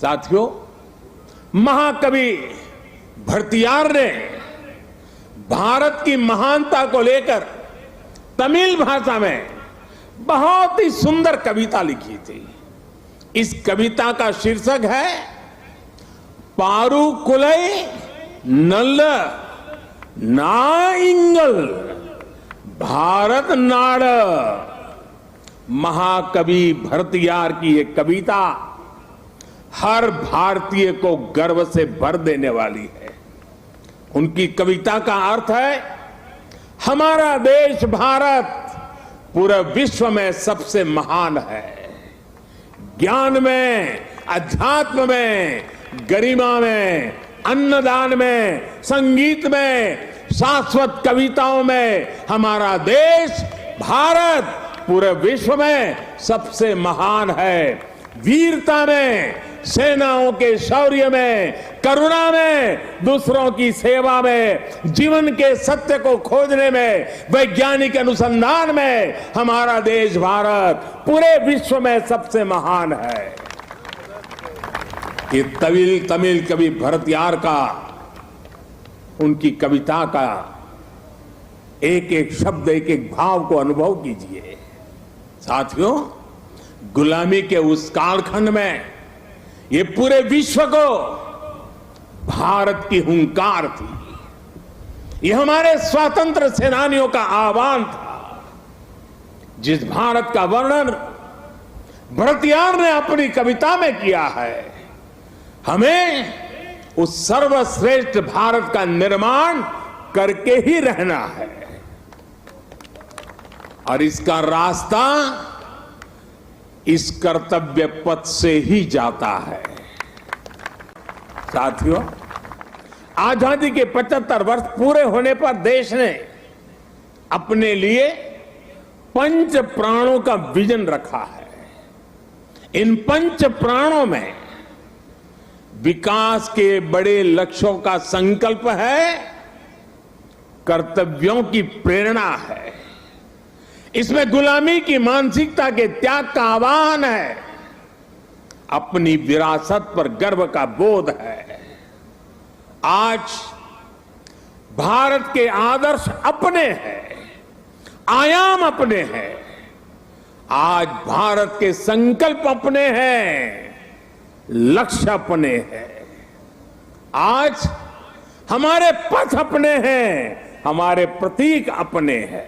साथियों, महाकवि भरतियार ने भारत की महानता को लेकर तमिल भाषा में बहुत ही सुंदर कविता लिखी थी। इस कविता का शीर्षक है पारुकुलई नल्ल नाइंगल भारत नाड़। महाकवि भरतियार की ये कविता हर भारतीय को गर्व से भर देने वाली है। उनकी कविता का अर्थ है, हमारा देश भारत पूरे विश्व में सबसे महान है। ज्ञान में, अध्यात्म में, गरिमा में, अन्नदान में, संगीत में, शाश्वत कविताओं में हमारा देश भारत पूरे विश्व में सबसे महान है। वीरता में, सेनाओं के शौर्य में, करुणा में, दूसरों की सेवा में, जीवन के सत्य को खोजने में, वैज्ञानिक अनुसंधान में हमारा देश भारत पूरे विश्व में सबसे महान है। ये तमिल कवि भरतियार का, उनकी कविता का एक एक शब्द, एक एक भाव को अनुभव कीजिए। साथियों, गुलामी के उस कालखंड में ये पूरे विश्व को भारत की हुंकार थी। ये हमारे स्वतंत्र सेनानियों का आह्वान था। जिस भारत का वर्णन भरतियार ने अपनी कविता में किया है, हमें उस सर्वश्रेष्ठ भारत का निर्माण करके ही रहना है और इसका रास्ता इस कर्तव्य पथ से ही जाता है। साथियों, आजादी के 75 वर्ष पूरे होने पर देश ने अपने लिए 5 प्राणों का विजन रखा है। इन 5 प्राणों में विकास के बड़े लक्ष्यों का संकल्प है, कर्तव्यों की प्रेरणा है। इसमें गुलामी की मानसिकता के त्याग का आह्वान है, अपनी विरासत पर गर्व का बोध है। आज भारत के आदर्श अपने हैं, आयाम अपने हैं। आज भारत के संकल्प अपने हैं, लक्ष्य अपने हैं। आज हमारे पथ अपने हैं, हमारे प्रतीक अपने हैं।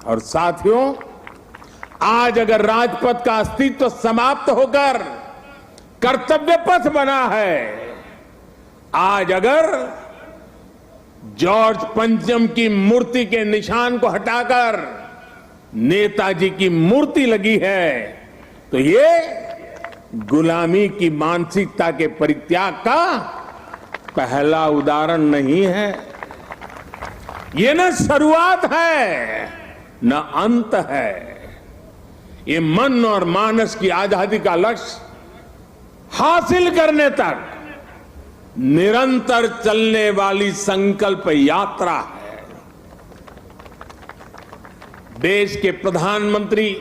और साथियों, आज अगर राजपथ का अस्तित्व समाप्त होकर कर्तव्य पथ बना है, आज अगर जॉर्ज पंचम की मूर्ति के निशान को हटाकर नेताजी की मूर्ति लगी है, तो ये गुलामी की मानसिकता के परित्याग का पहला उदाहरण नहीं है। ये न शुरुआत है न अंत है। ये मन और मानस की आजादी का लक्ष्य हासिल करने तक निरंतर चलने वाली संकल्प यात्रा है। देश के प्रधानमंत्री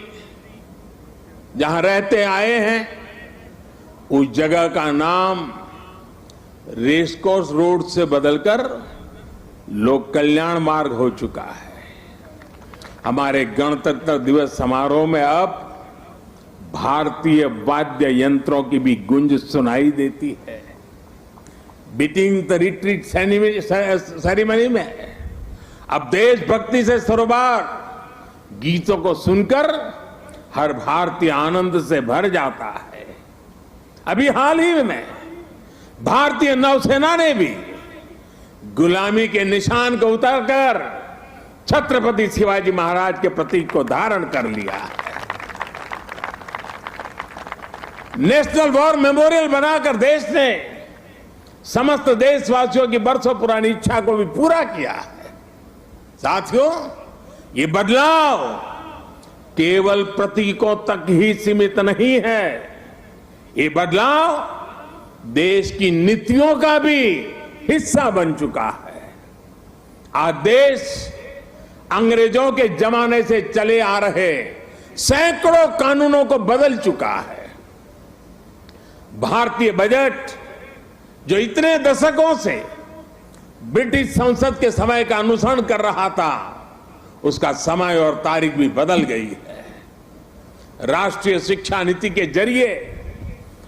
जहां रहते आए हैं, उस जगह का नाम रेसकोर्स रोड से बदलकर लोक कल्याण मार्ग हो चुका है। हमारे गणतंत्र दिवस समारोह में अब भारतीय वाद्य यंत्रों की भी गूंज सुनाई देती है। बीटिंग द रिट्रीट सेरेमनी में अब देशभक्ति से सरोबार गीतों को सुनकर हर भारतीय आनंद से भर जाता है। अभी हाल ही में भारतीय नौसेना ने भी गुलामी के निशान को उतारकर छत्रपति शिवाजी महाराज के प्रतीक को धारण कर लिया है। नेशनल वॉर मेमोरियल बनाकर देश ने समस्त देशवासियों की बरसों पुरानी इच्छा को भी पूरा किया है। साथियों, ये बदलाव केवल प्रतीकों तक ही सीमित नहीं है। ये बदलाव देश की नीतियों का भी हिस्सा बन चुका है। आज देश अंग्रेजों के जमाने से चले आ रहे सैकड़ों कानूनों को बदल चुका है। भारतीय बजट जो इतने दशकों से ब्रिटिश संसद के समय का अनुसरण कर रहा था, उसका समय और तारीख भी बदल गई है। राष्ट्रीय शिक्षा नीति के जरिए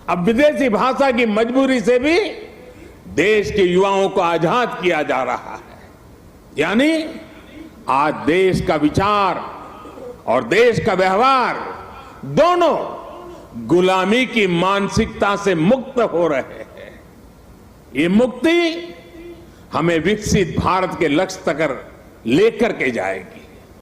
अब विदेशी भाषा की मजबूरी से भी देश के युवाओं को आजाद किया जा रहा है। यानी आज देश का विचार और देश का व्यवहार दोनों गुलामी की मानसिकता से मुक्त हो रहे हैं। ये मुक्ति हमें विकसित भारत के लक्ष्य तक लेकर के जाएगी।